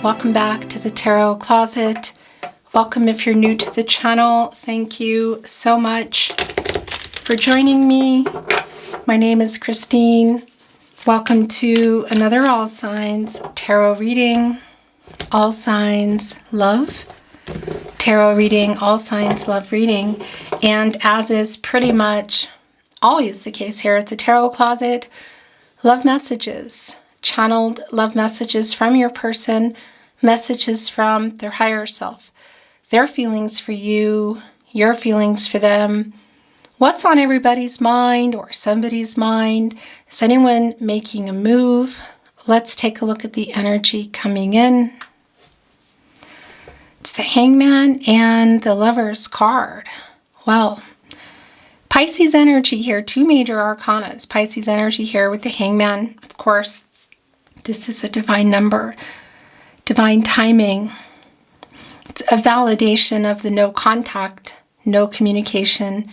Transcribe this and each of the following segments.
welcome back to the Tarot Closet. Welcome if you're new to the channel. Thank you so much for joining me. My name is Christine. Welcome to another All Signs Tarot reading. All Signs Love Tarot reading, All Signs Love reading. And as is pretty much always the case here at the Tarot Closet, love messages, channeled love messages from your person, messages from their higher self, their feelings for you, your feelings for them, what's on everybody's mind or somebody's mind. Is anyone making a move? Let's take a look at the energy coming in. It's the Hangman and the Lover's card. Well, Pisces energy here, two major arcanas. Pisces energy here with the Hangman. Of course, this is a divine number, divine timing. It's a validation of the no contact, no communication,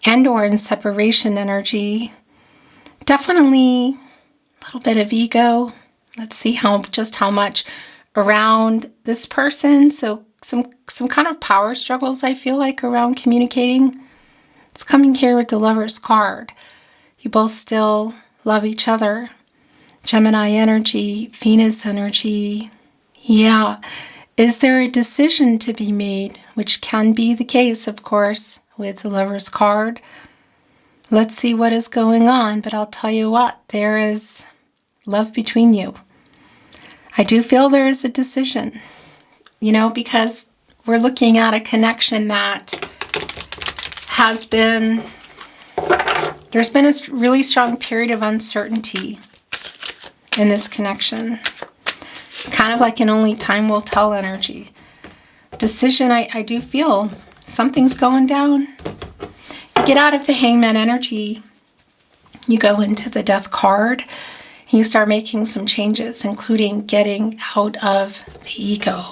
and or in separation energy. Definitely a little bit of ego. Let's see just how much around this person. So some kind of power struggles, I feel like, around communicating. It's coming here with the Lover's card. You both still love each other. Gemini energy, Venus energy. Yeah. Is there a decision to be made? Which can be the case, of course, with the Lover's card. Let's see what is going on. But I'll tell you what, there is love between you. I do feel there is a decision, because we're looking at a connection that there's been a really strong period of uncertainty in this connection. Kind of like an only time will tell energy. Decision, I do feel something's going down. You get out of the Hangman energy, you go into the Death card, and you start making some changes, including getting out of the ego,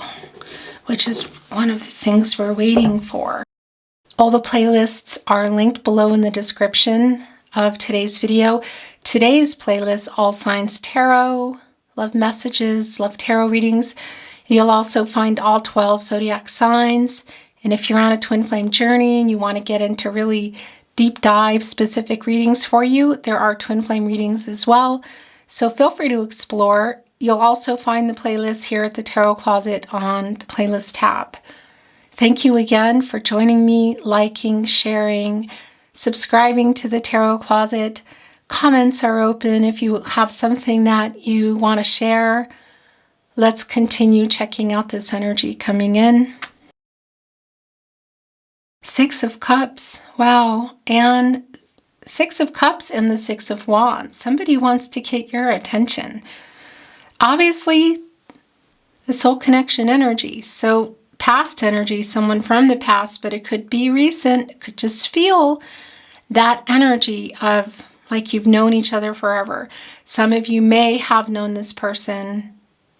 which is one of the things we're waiting for. All the playlists are linked below in the description of today's video. Today's playlist, All Signs Tarot, love messages, love tarot readings. You'll also find all 12 zodiac signs. And if you're on a twin flame journey and you want to get into really deep dive specific readings for you, there are twin flame readings as well. So feel free to explore. You'll also find the playlist here at the Tarot Closet on the playlist tab. Thank you again for joining me, liking, sharing, subscribing to the Tarot Closet. Comments are open if you have something that you want to share. Let's continue checking out this energy coming in. Six of Cups. Wow. And Six of Cups and the Six of Wands. Somebody wants to get your attention. Obviously, the soul connection energy. So past energy, someone from the past, but it could be recent. It could just feel that energy of like you've known each other forever. Some of you may have known this person,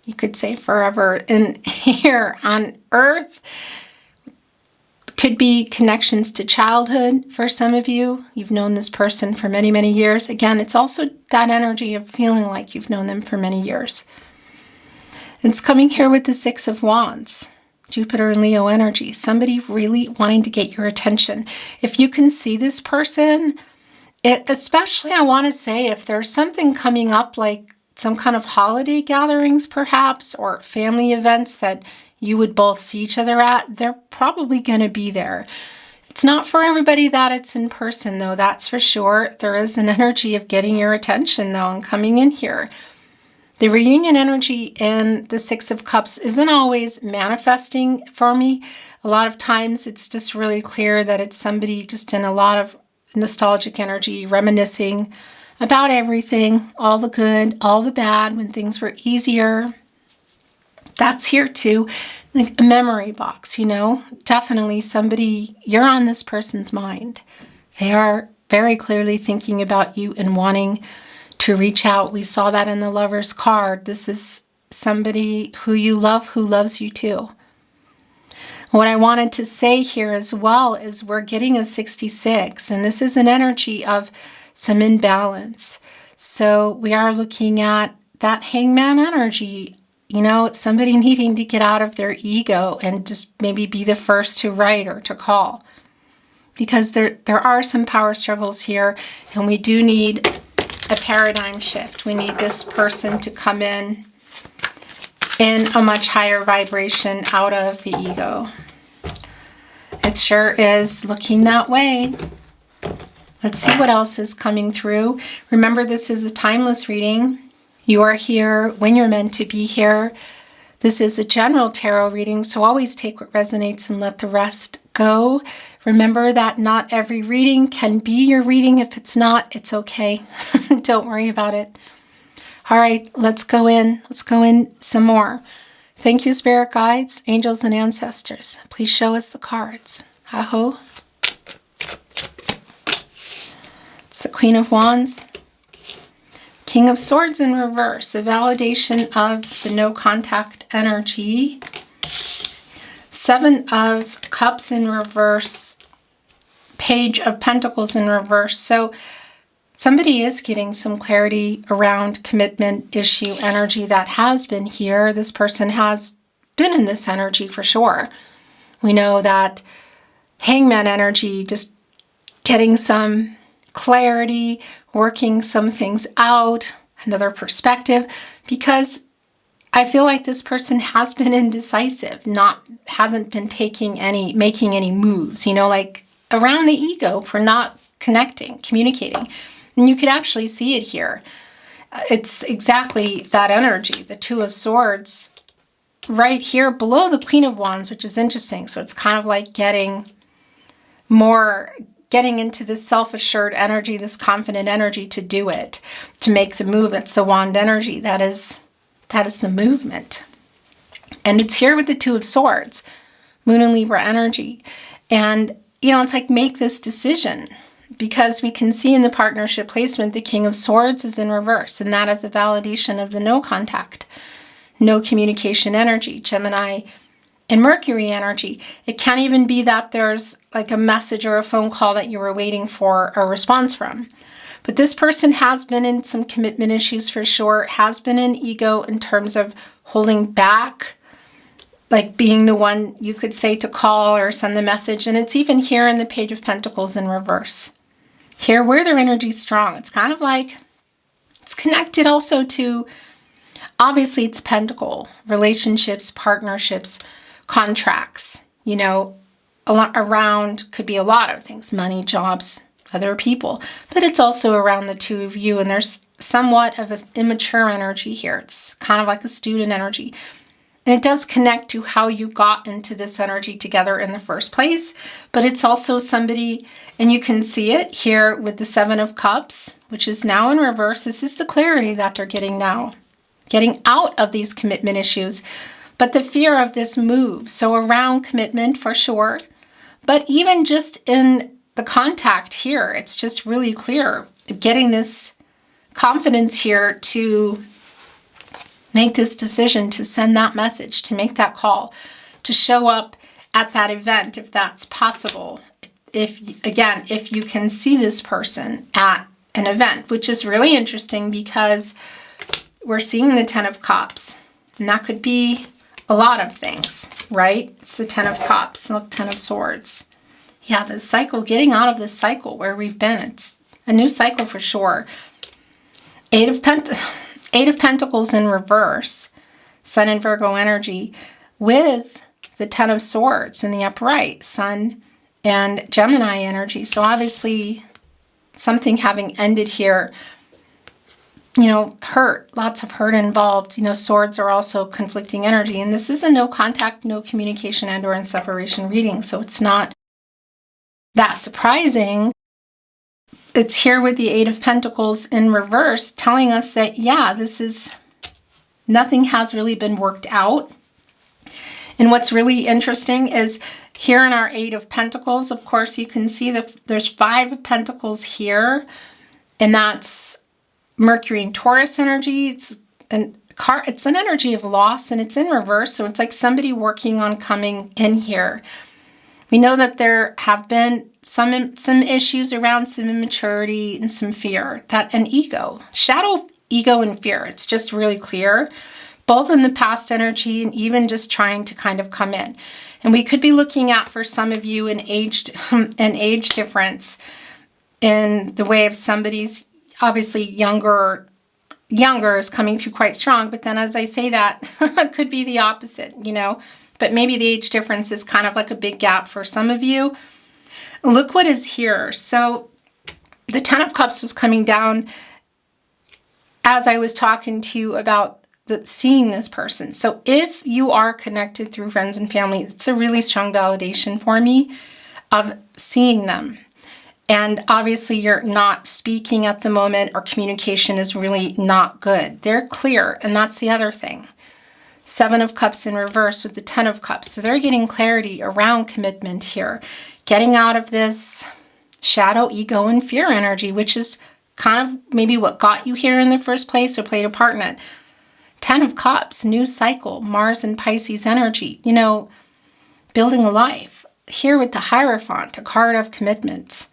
you could say forever, and here on Earth. Could be connections to childhood for some of you. You've known this person for many, many years. Again, it's also that energy of feeling like you've known them for many years. It's coming here with the Six of Wands. Jupiter and Leo energy. Somebody really wanting to get your attention. If you can see this person, especially I want to say if there's something coming up like some kind of holiday gatherings perhaps, or family events that you would both see each other at, they're probably going to be there. It's not for everybody that it's in person though, that's for sure. There is an energy of getting your attention though and coming in here. The reunion energy in the Six of Cups isn't always manifesting for me. A lot of times it's just really clear that it's somebody just in a lot of nostalgic energy, reminiscing about everything, all the good, all the bad, when things were easier. That's here too. Like a memory box, definitely somebody, you're on this person's mind. They are very clearly thinking about you and wanting to reach out. We saw that in the Lover's card. This is somebody who you love, who loves you too. What I wanted to say here as well is we're getting a 66, and this is an energy of some imbalance. So we are looking at that Hangman energy You know, somebody needing to get out of their ego and just maybe be the first to write or to call. Because there are some power struggles here, and we do need a paradigm shift. We need this person to come in a much higher vibration out of the ego. It sure is looking that way. Let's see what else is coming through. Remember, this is a timeless reading. You are here when you're meant to be here. This is a general tarot reading, so always take what resonates and let the rest go. Remember that not every reading can be your reading. If it's not, it's okay. Don't worry about it. All right, let's go in. Let's go in some more. Thank you, spirit guides, angels, and ancestors. Please show us the cards. Aho. It's the Queen of Wands. King of Swords in reverse, a validation of the no contact energy. Seven of Cups in reverse, Page of Pentacles in reverse. So somebody is getting some clarity around commitment issue energy that has been here. This person has been in this energy for sure. We know that Hangman energy, just getting some clarity, working some things out, another perspective, because I feel like this person has been indecisive, hasn't been making any moves, you know, like around the ego for not connecting, communicating. And you could actually see it here. It's exactly that energy, the Two of Swords, right here below the Queen of Wands, which is interesting. So it's kind of like getting into this self-assured energy, this confident energy to do it, to make the move. That's the wand energy. That is the movement. And it's here with the Two of Swords, Moon and Libra energy. And, you know, it's like, make this decision, because we can see in the partnership placement, the King of Swords is in reverse. And that is a validation of the no contact, no communication energy, Gemini and Mercury energy. It can't even be that there's like a message or a phone call that you were waiting for a response from. But this person has been in some commitment issues for sure, has been in ego in terms of holding back, like being the one you could say to call or send the message. And it's even here in the Page of Pentacles in reverse. Here where their energy is strong. It's kind of like, it's connected also to, obviously it's Pentacle, relationships, partnerships, contracts, you know, around, could be a lot of things, money, jobs, other people, but it's also around the two of you. And there's somewhat of an immature energy here. It's kind of like a student energy. And it does connect to how you got into this energy together in the first place. But it's also somebody, and you can see it here with the Seven of Cups, which is now in reverse. This is the clarity that they're getting now, getting out of these commitment issues. But the fear of this move, so around commitment for sure, but even just in the contact here, it's just really clear, getting this confidence here to make this decision, to send that message, to make that call, to show up at that event if that's possible. If you can see this person at an event, which is really interesting because we're seeing the Ten of Cups, and that could be a lot of things, right? It's the Ten of Cups. Look, Ten of Swords. Yeah, the cycle, getting out of this cycle where we've been. It's a new cycle for sure. Eight of Pentacles in reverse, Sun and Virgo energy, with the Ten of Swords in the upright, Sun and Gemini energy. So obviously something having ended here, you know, hurt, lots of hurt involved. You know, swords are also conflicting energy. And this is a no contact, no communication and or in separation reading. So it's not that surprising. It's here with the Eight of Pentacles in reverse, telling us that, yeah, nothing has really been worked out. And what's really interesting is here in our Eight of Pentacles, of course, you can see that there's Five of Pentacles here, and that's Mercury and Taurus energy. It's an energy of loss, and it's in reverse. So it's like somebody working on coming in here. We know that there have been some issues around some immaturity and some fear, and ego, shadow, ego, and fear. It's just really clear. both in the past energy and even just trying to kind of come in. And we could be looking at, for some of you, an age difference in the way of somebody's obviously younger is coming through quite strong. But then as I say that, it could be the opposite, you know. But maybe the age difference is kind of like a big gap for some of you. Look what is here. So the Ten of Cups was coming down as I was talking to you about seeing this person. So if you are connected through friends and family, it's a really strong validation for me of seeing them. And obviously you're not speaking at the moment, or communication is really not good. They're clear, and that's the other thing. Seven of Cups in reverse with the Ten of Cups. So they're getting clarity around commitment here. Getting out of this shadow, ego, and fear energy, which is kind of maybe what got you here in the first place or played a part in it. Ten of Cups, new cycle, Mars and Pisces energy, you know, building a life. Here with the Hierophant, a card of commitments,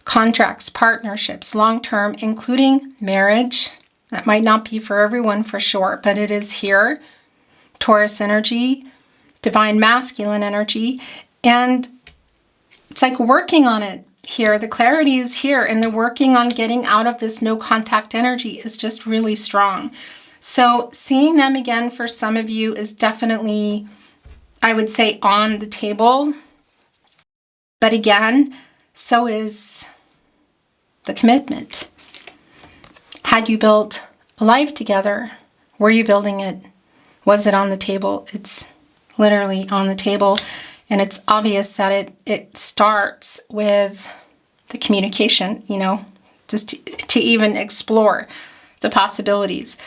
contracts, partnerships, long-term, including marriage. That might not be for everyone for sure, but it is here. Taurus energy, divine masculine energy, and it's like working on it here. The clarity is here, and the working on getting out of this no contact energy is just really strong. So seeing them again for some of you is definitely, I would say, on the table. But again, so is the commitment. Had you built a life together? Were you building it? Was it on the table? It's literally on the table. And it's obvious that it starts with the communication, you know, just to even explore the possibilities.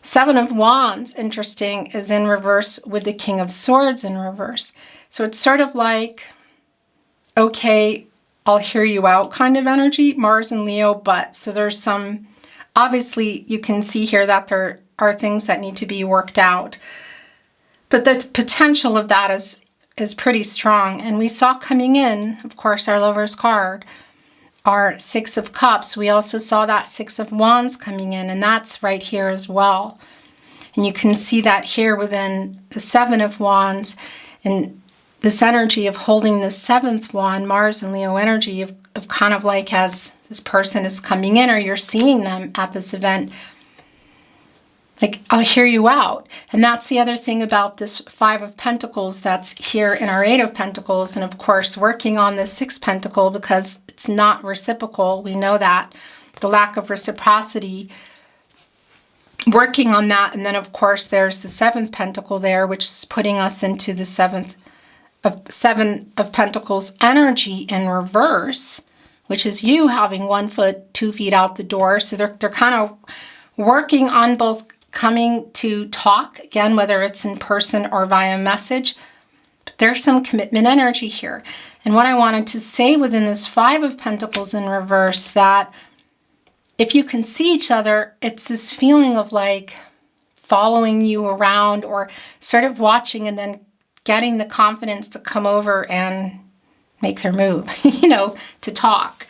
Seven of Wands, interesting, is in reverse with the King of Swords in reverse. So it's sort of like, okay, I'll hear you out kind of energy, Mars and Leo, but so there's some, obviously you can see here that there are things that need to be worked out. But the potential of that is pretty strong. And we saw coming in, of course, our Lover's card, our Six of Cups. We also saw that Six of Wands coming in, and that's right here as well. And you can see that here within the Seven of Wands, and this energy of holding the seventh wand, Mars and Leo energy of kind of like as this person is coming in or you're seeing them at this event, like, I'll hear you out. And that's the other thing about this Five of Pentacles that's here in our Eight of Pentacles. And of course, working on the Sixth Pentacle because it's not reciprocal. We know that. The lack of reciprocity. Working on that. And then of course, there's the Seventh Pentacle there, which is putting us into the Seven of Pentacles energy in reverse, which is you having 1 foot, 2 feet out the door. So they're kind of working on both coming to talk, again, whether it's in person or via message. But there's some commitment energy here. And what I wanted to say within this Five of Pentacles in reverse, that if you can see each other, it's this feeling of like following you around or sort of watching and then getting the confidence to come over and make their move, you know, to talk.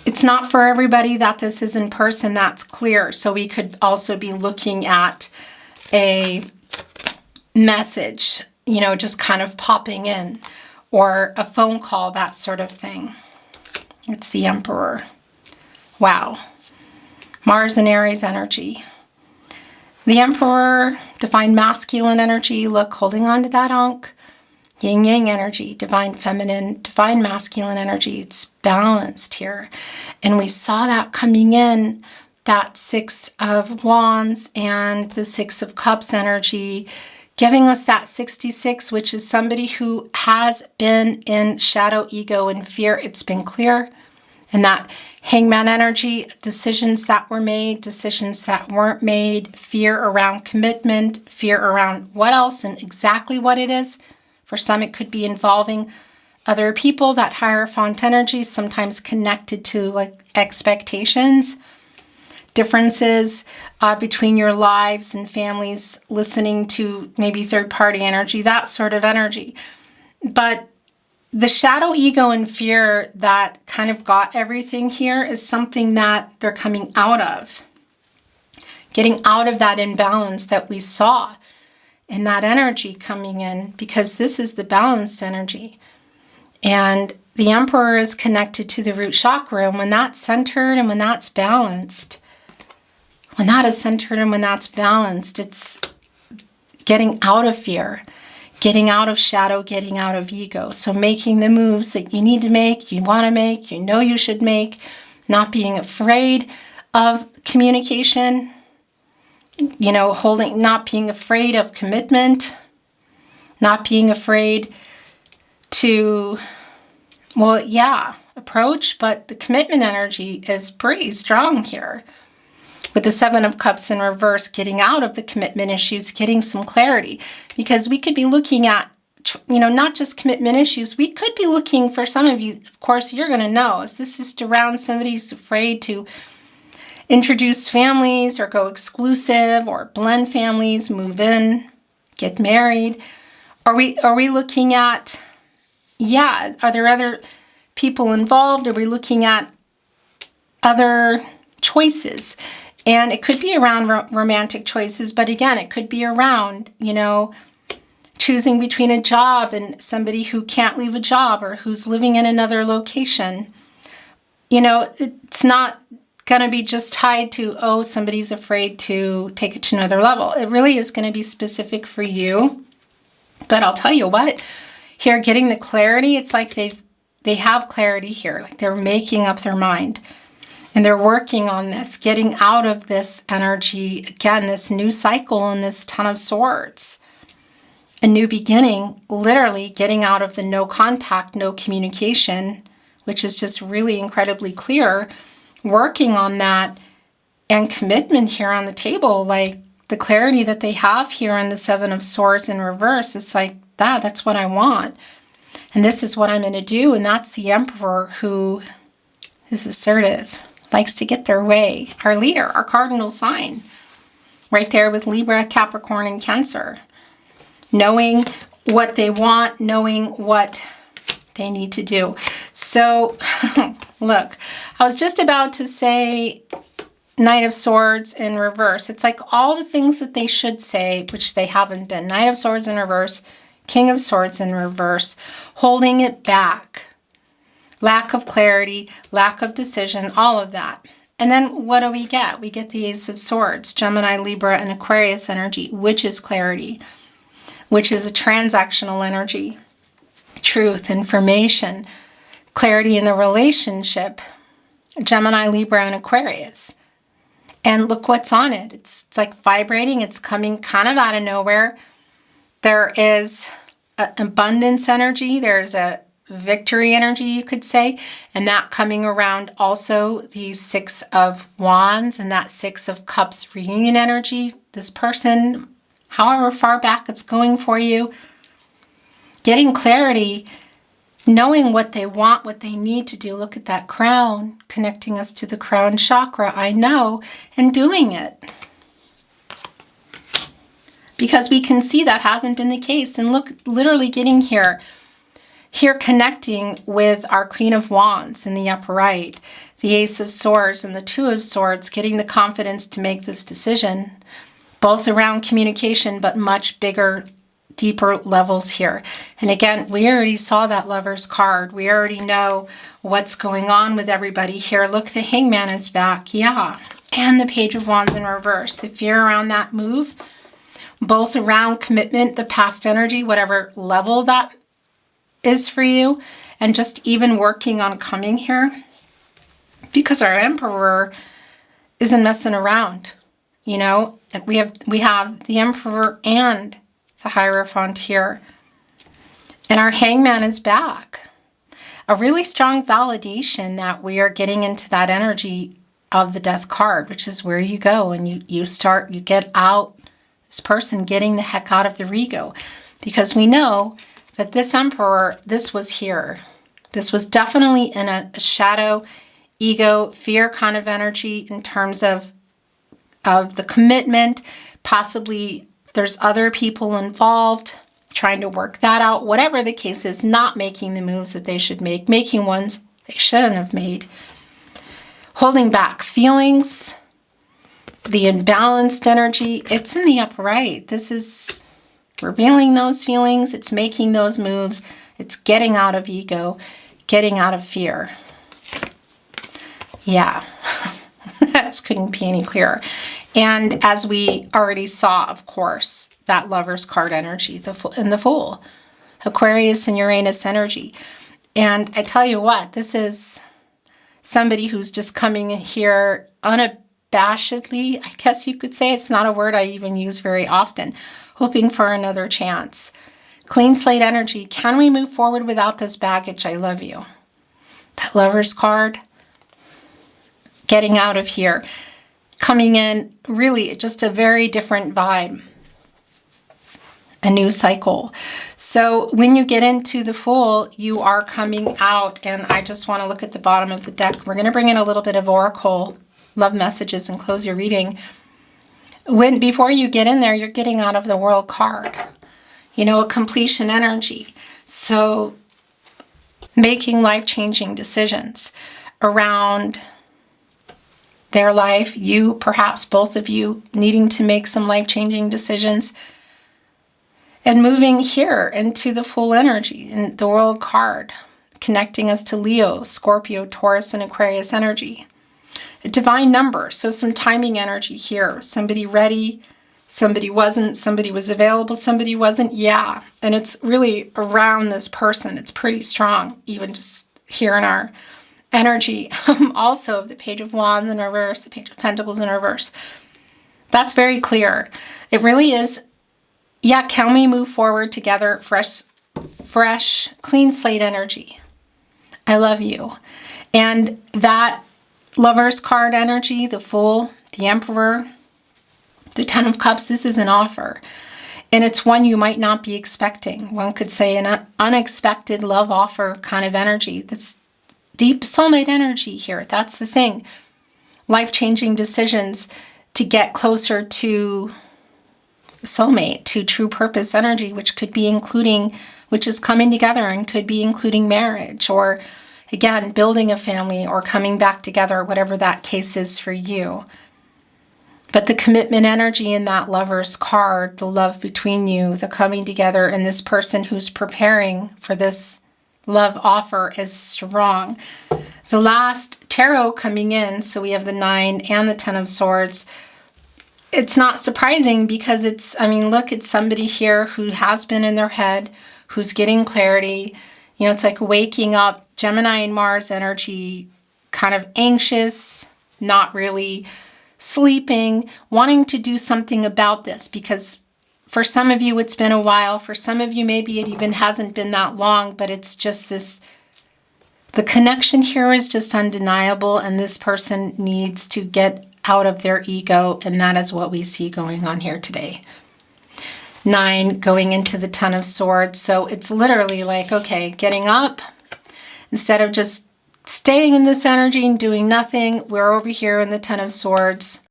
It's not for everybody that this is in person, that's clear. So we could also be looking at a message, you know, just kind of popping in, or a phone call, that sort of thing. It's the Emperor. Wow. Mars and Aries energy. The Emperor, divine masculine energy, look, holding on to that Ankh. Yin Yang energy, divine feminine, divine masculine energy. It's balanced here. And we saw that coming in, that Six of Wands and the Six of Cups energy, giving us that 66, which is somebody who has been in shadow, ego, and fear. It's been clear. And that Hangman energy, decisions that were made, decisions that weren't made, fear around commitment, fear around what else and exactly what it is. For some, it could be involving other people, that Hierophant energy, sometimes connected to like expectations, differences between your lives and families, listening to maybe third-party energy, that sort of energy. But the shadow, ego, and fear that kind of got everything here is something that they're coming out of. getting out of that imbalance that we saw in that energy coming in, because this is the balanced energy. And the Emperor is connected to the root chakra, and when that's centered and when that's balanced, when that is centered and when that's balanced, it's getting out of fear, getting out of shadow, getting out of ego. So making the moves that you need to make, you want to make, you know you should make, not being afraid of communication, you know, not being afraid of commitment, not being afraid to, well, yeah, approach, but the commitment energy is pretty strong here. With the Seven of Cups in reverse, getting out of the commitment issues, getting some clarity. Because we could be looking at, you know, not just commitment issues, we could be looking, for some of you, of course, you're going to know, is this is around somebody who's afraid to introduce families or go exclusive or blend families, move in, get married. Are we looking at, yeah, are there other people involved? Are we looking at other choices? And it could be around romantic choices, but again, it could be around, you know, choosing between a job and somebody who can't leave a job or who's living in another location. You know, it's not going to be just tied to, oh, somebody's afraid to take it to another level. It really is going to be specific for you. But I'll tell you what, here, getting the clarity, it's like they have clarity here, like they're making up their mind. And they're working on this, getting out of this energy, again, this new cycle and this Ten of Swords. A new beginning, literally getting out of the no contact, no communication, which is just really incredibly clear, working on that, and commitment here on the table, like the clarity that they have here on the Seven of Swords in reverse. It's like, that's what I want. And this is what I'm going to do. And that's the Emperor, who is assertive, likes to get their way. Our leader, our cardinal sign, right there with Libra, Capricorn, and Cancer. Knowing what they want, knowing what they need to do. So, look, I was just about to say Knight of Swords in reverse. It's like all the things that they should say, which they haven't been. Knight of Swords in reverse, King of Swords in reverse, holding it back. Lack of clarity, lack of decision, all of that. And then what do we get? We get the Ace of Swords, Gemini, Libra, and Aquarius energy, which is clarity, which is a transactional energy, truth, information, clarity in the relationship, Gemini, Libra, and Aquarius. And look what's on it. It's like vibrating. It's coming kind of out of nowhere. There is an abundance energy. There's a victory energy, you could say, and that coming around also the Six of Wands and that Six of Cups reunion energy. This person, however far back it's going for you, getting clarity, knowing what they want, what they need to do. Look at that crown, connecting us to the crown chakra, I know, and doing it. Because we can see that hasn't been the case. And look, literally getting here connecting with our Queen of Wands in the upper right, the Ace of Swords and the Two of Swords, getting the confidence to make this decision, both around communication, but much bigger, deeper levels here. And again, we already saw that Lover's card. We already know what's going on with everybody here. Look, the Hangman is back. Yeah. And the Page of Wands in reverse. The fear around that move, both around commitment, the past energy, whatever level that is for you, and just even working on coming here, because our Emperor isn't messing around, you know. And we have the Emperor and the Hierophant here, and our Hangman is back. A really strong validation that we are getting into that energy of the Death card, which is where you go and you get out, this person getting the heck out of their ego, because we know that this Emperor, this was here. This was definitely in a shadow, ego, fear kind of energy in terms of the commitment. Possibly there's other people involved trying to work that out. Whatever the case is, not making the moves that they should make, making ones they shouldn't have made. Holding back feelings, the imbalanced energy, it's in the upright. This is revealing those feelings. It's making those moves. It's getting out of ego, getting out of fear. Yeah, that couldn't be any clearer. And as we already saw, of course, that Lover's card energy, and the Fool, Aquarius and Uranus energy. And I tell you what, this is somebody who's just coming here unabashedly, I guess you could say. It's not a word I even use very often. Hoping for another chance. Clean slate energy. Can we move forward without this baggage? I love you. That Lover's card. Getting out of here. Coming in, really just a very different vibe. A new cycle. So when you get into the Fool, you are coming out, and I just want to look at the bottom of the deck. We're going to bring in a little bit of Oracle love messages and close your reading. Before you get in there, you're getting out of the World card. You know, a completion energy. So making life-changing decisions around their life. You, perhaps both of you, needing to make some life-changing decisions. And moving here into the Fool energy and the World card, connecting us to Leo, Scorpio, Taurus, and Aquarius energy. A divine number, so some timing energy here. Somebody ready, somebody wasn't, somebody was available, somebody wasn't. Yeah, and it's really around this person. It's pretty strong, even just here in our energy. Also, the Page of Wands in reverse, the Page of Pentacles in reverse. That's very clear. It really is. Yeah, can we move forward together? Fresh, clean slate energy. I love you. And that Lover's card energy, the Fool, the Emperor, the Ten of Cups, this is an offer. And it's one you might not be expecting. One could say an unexpected love offer kind of energy. This deep soulmate energy here. That's the thing. Life-changing decisions to get closer to soulmate, to true purpose energy, which could be including, which is coming together and could be including marriage, or again, building a family or coming back together, whatever that case is for you. But the commitment energy in that Lover's card, the love between you, the coming together, and this person who's preparing for this love offer is strong. The last tarot coming in, so we have the 9 and the 10 of Swords. It's not surprising because look, it's somebody here who has been in their head, who's getting clarity. You know, it's like waking up, Gemini and Mars energy, kind of anxious, not really sleeping, wanting to do something about this, because for some of you it's been a while, for some of you maybe it even hasn't been that long, but it's just this, the connection here is just undeniable, and this person needs to get out of their ego, and that is what we see going on here today. 9 going into the 10 of Swords, so it's literally like, okay, getting up, instead of just staying in this energy and doing nothing, we're over here in the 10 of Swords.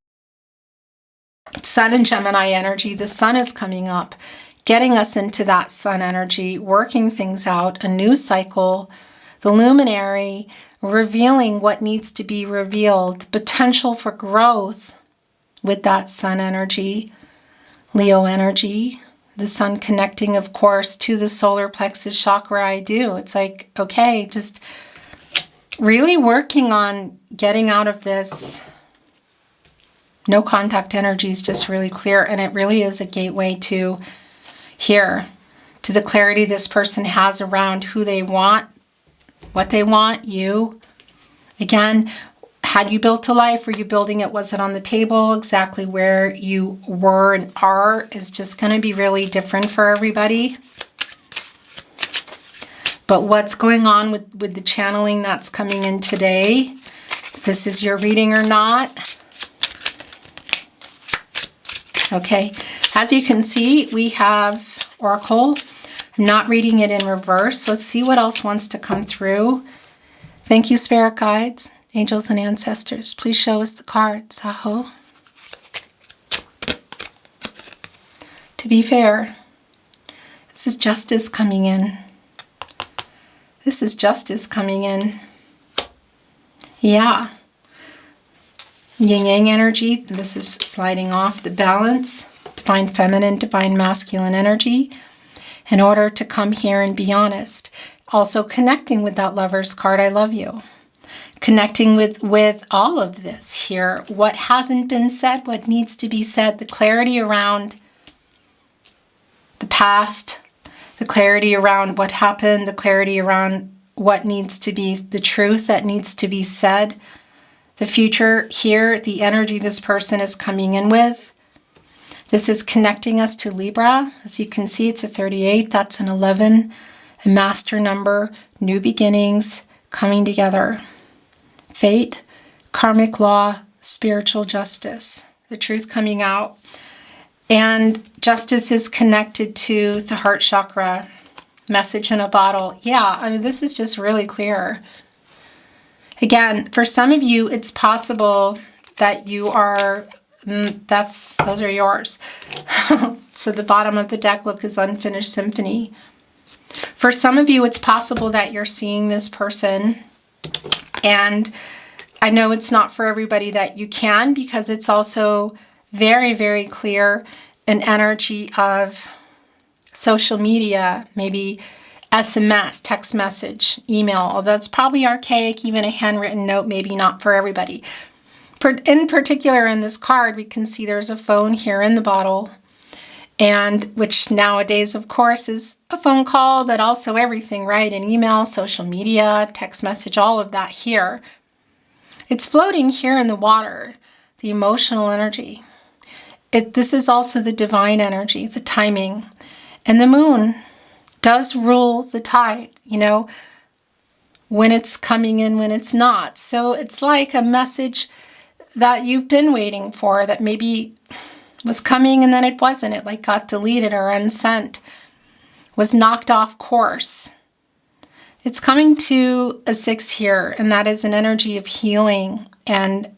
Sun and Gemini energy, the sun is coming up, getting us into that sun energy, working things out, a new cycle, the luminary, revealing what needs to be revealed, potential for growth with that sun energy, Leo energy, the sun connecting, of course, to the solar plexus chakra. I do. It's like, okay, just really working on getting out of this no contact energy is just really clear, and it really is a gateway to here, to the clarity this person has around who they want, what they want, you. Again, had you built a life? Were you building it? Was it on the table? Exactly where you were and are is just going to be really different for everybody. But what's going on with the channeling that's coming in today, if this is your reading or not. Okay, as you can see, we have Oracle. I'm not reading it in reverse. Let's see what else wants to come through. Thank you, Spirit Guides, Angels, and Ancestors. Please show us the cards. Aho. To be fair, this is justice coming in. This is justice coming in. Yeah. yin-yang energy. This is sliding off the balance, divine feminine, divine masculine energy, in order to come here and be honest. Also connecting with that Lover's card, I love you. Connecting with all of this here, what hasn't been said, what needs to be said, the clarity around the past, the clarity around what happened, the clarity around what needs to be, the truth that needs to be said, the future here, the energy this person is coming in with. This is connecting us to Libra. As you can see, it's a 38, that's an 11, a master number, new beginnings, coming together. Fate, karmic law, spiritual justice, the truth coming out. And justice is connected to the heart chakra, message in a bottle. Yeah, I mean, this is just really clear. Again, for some of you, it's possible that you are, those are yours. So the bottom of the deck, look, is Unfinished Symphony. For some of you, it's possible that you're seeing this person, and I know it's not for everybody that you can, because it's also very, very clear an energy of social media, maybe SMS, text message, email, although it's probably archaic, even a handwritten note, maybe not for everybody. In particular, in this card, we can see there's a phone here in the bottle, and which nowadays, of course, is a phone call, but also everything, right? An email, social media, text message, all of that here. It's floating here in the water, the emotional energy. This is also the divine energy, the timing. And the moon does rule the tide, you know, when it's coming in, when it's not. So it's like a message that you've been waiting for that maybe was coming and then it wasn't. It like got deleted or unsent, was knocked off course. It's coming to a 6 here, and that is an energy of healing and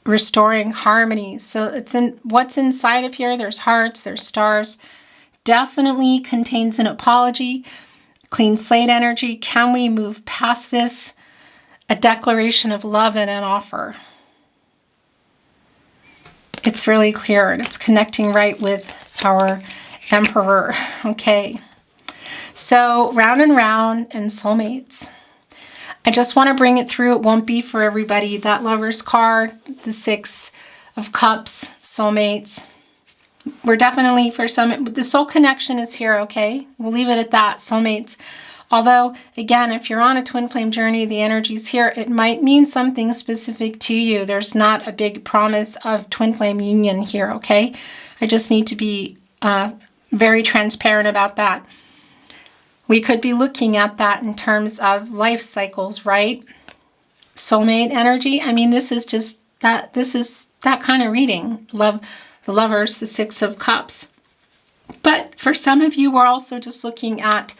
restoring harmony. So it's in what's inside of here. There's hearts, there's stars. Definitely contains an apology, clean slate energy. Can we move past this? A declaration of love and an offer. It's really clear, and it's connecting right with our Emperor. Okay. So round and round and soulmates. I just want to bring it through. It won't be for everybody. That Lover's card, the 6 of Cups, soulmates. We're definitely, for some, the soul connection is here, okay? We'll leave it at that, soulmates. Although, again, if you're on a twin flame journey, the energy's here, it might mean something specific to you. There's not a big promise of twin flame union here, okay? I just need to be very transparent about that. We could be looking at that in terms of life cycles, right? Soulmate energy. I mean, this is just that, this is that kind of reading. Love, the Lovers, the 6 of Cups. But for some of you, we're also just looking at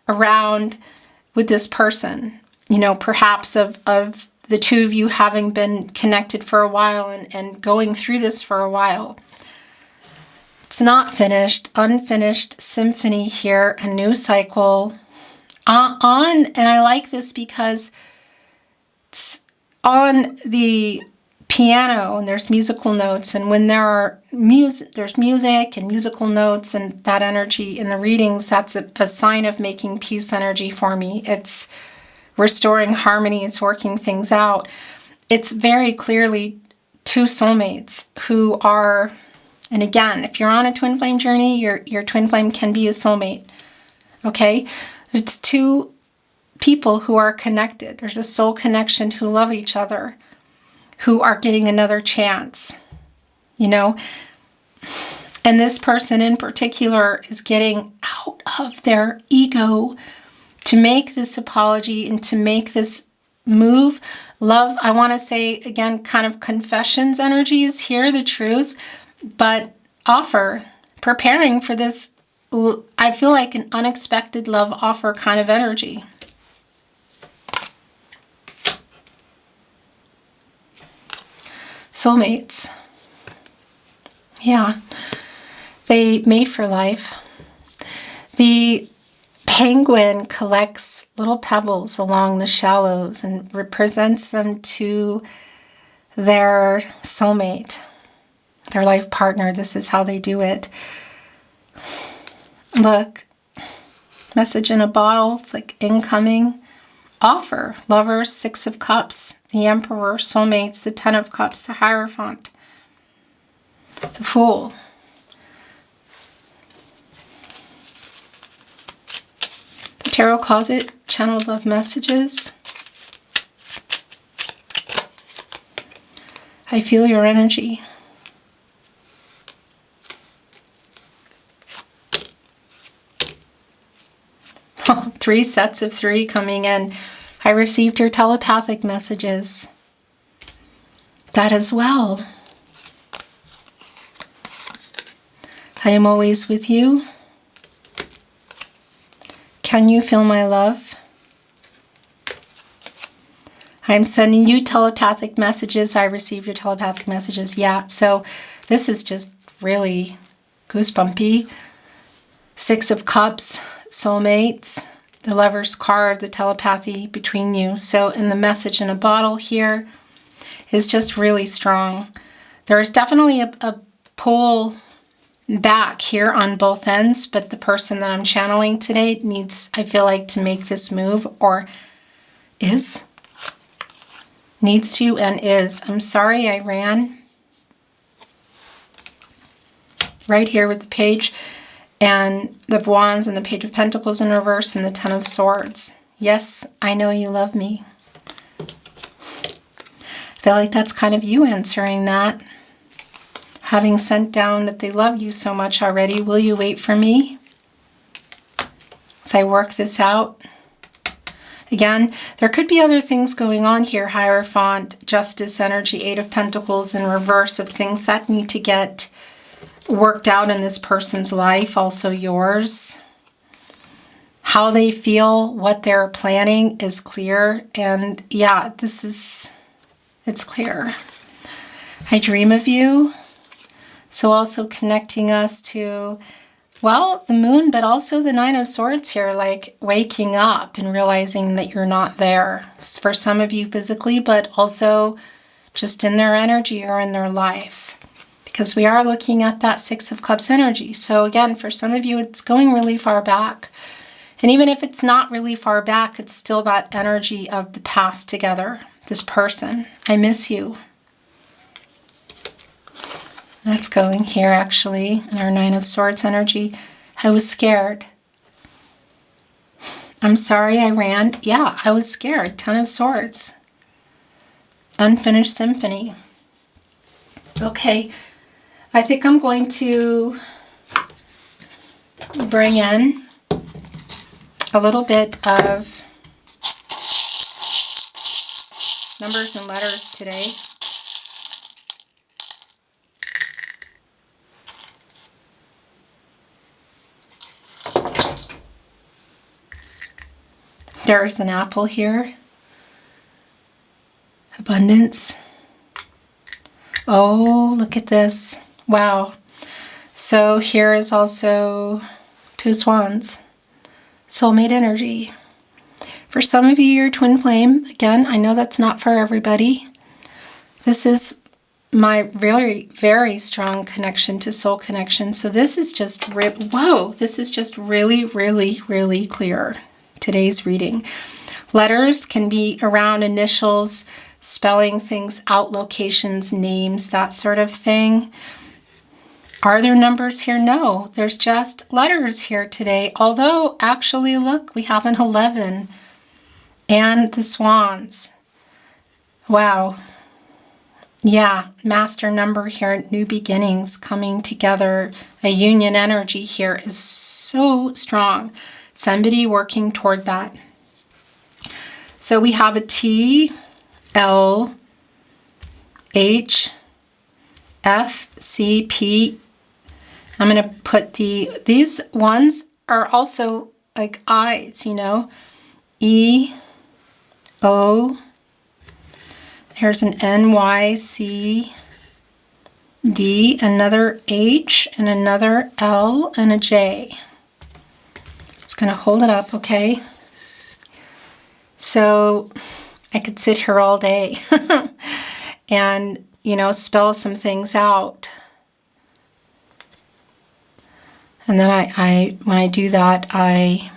around with this person, you know, perhaps of the two of you having been connected for a while and going through this for a while. It's not finished, unfinished symphony here, a new cycle and I like this because it's on the piano and there's musical notes, and when there are there's music and musical notes and that energy in the readings, that's a sign of making peace energy for me. It's restoring harmony, it's working things out. It's very clearly two soulmates who are, and again, if you're on a twin flame journey, your twin flame can be a soulmate, okay? It's two people who are connected. There's a soul connection, who love each other, who are getting another chance, you know? And this person in particular is getting out of their ego to make this apology and to make this move. Love, I want to say, again, kind of confessions energy is here, the truth, but offer, preparing for this, I feel like an unexpected love offer kind of energy. Soulmates. Yeah, they mate for life. The penguin collects little pebbles along the shallows and represents them to their soulmate, their life partner. This is how they do it. Look, message in a bottle. It's like incoming offer. Lovers, Six of Cups, the Emperor, soulmates, the Ten of Cups, the Hierophant, the Fool. The Tarot Closet, channel love messages. I feel your energy. Three sets of three coming in. I received your telepathic messages. That as well. I am always with you. Can you feel my love? I'm sending you telepathic messages. I received your telepathic messages. Yeah, so this is just really goosebumpy. Six of Cups, soulmates, the Lover's card, the telepathy between you. So in the message in a bottle here is just really strong. There's definitely a pull back here on both ends, but the person that I'm channeling today needs, I feel like, to make this move, or needs to and is. I'm sorry I ran. Right here with the Page and the Wands and the Page of Pentacles in reverse and the Ten of Swords. Yes, I know you love me. I feel like that's kind of you answering that. Having sent down that they love you so much already, will you wait for me as I work this out? Again, there could be other things going on here. Hierophant, Justice energy, Eight of Pentacles in reverse, of things that need to get worked out in this person's life, also yours. How they feel, what they're planning is clear. And yeah, it's clear. I dream of you. So also connecting us to, well, the moon, but also the Nine of Swords here, like waking up and realizing that you're not there. For some of you physically, but also just in their energy or in their life. Because we are looking at that Six of Cups energy. So again, for some of you, it's going really far back. And even if it's not really far back, it's still that energy of the past together. This person, I miss you. That's going here actually in our Nine of Swords energy. I was scared. I'm sorry I ran. Yeah, I was scared. Ten of Swords. Unfinished symphony. Okay. I think I'm going to bring in a little bit of numbers and letters today. There's an apple here. Abundance. Oh, look at this. Wow. So here is also two swans. Soulmate energy. For some of you, your twin flame. Again, I know that's not for everybody. This is my very, very strong connection to soul connection. So this is just, whoa, this is just really, really, really clear. Today's reading. Letters can be around initials, spelling things out, locations, names, that sort of thing. Are there numbers here? No, there's just letters here today. Although, actually, look, we have an 11 and the swans. Wow. Yeah, master number here, new beginnings coming together. A union energy here is so strong. Somebody working toward that. So we have a T, L, H, F, C, P. I'm going to put these ones are also like I's, you know. E, O. Here's an N, Y, C, D, another H, and another L, and a J. It's going to hold it up, okay? So I could sit here all day. and, you know, spell some things out. And then when I do that, I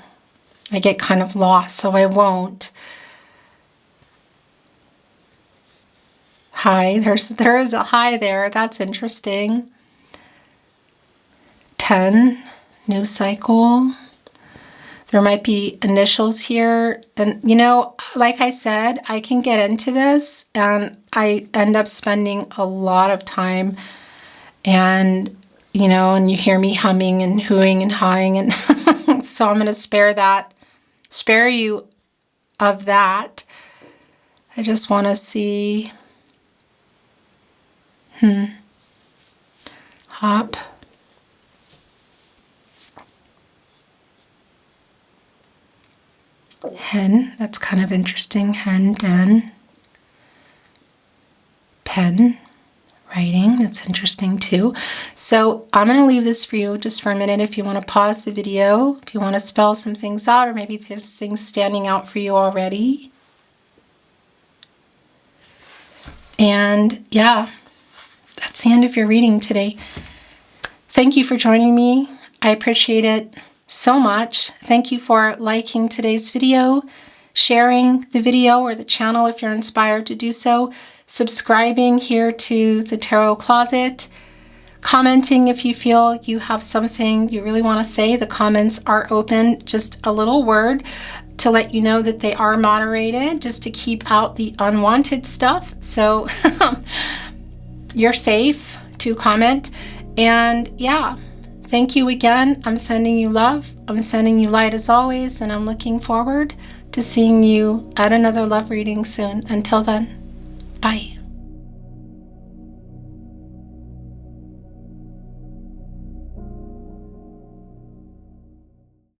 get kind of lost, so I won't. Hi, there is a hi there. That's interesting. 10, new cycle. There might be initials here. And, you know, like I said, I can get into this and I end up spending a lot of time, and, you know, and you hear me humming and hooing and hawing, and so I'm going to spare you of that. I just want to see, hop. Hen, that's kind of interesting. Hen, den. Pen, writing, that's interesting too. So I'm going to leave this for you just for a minute if you want to pause the video, if you want to spell some things out, or maybe there's things standing out for you already. And yeah, that's the end of your reading today. Thank you for joining me. I appreciate it so much. Thank you for liking today's video, sharing the video or the channel if you're inspired to do so, subscribing here to the Tarot Closet, commenting if you feel you have something you really want to say. The comments are open. Just a little word to let you know that they are moderated, just to keep out the unwanted stuff. So you're safe to comment. And yeah, thank you again. I'm sending you love. I'm sending you light as always. And I'm looking forward to seeing you at another love reading soon. Until then, bye.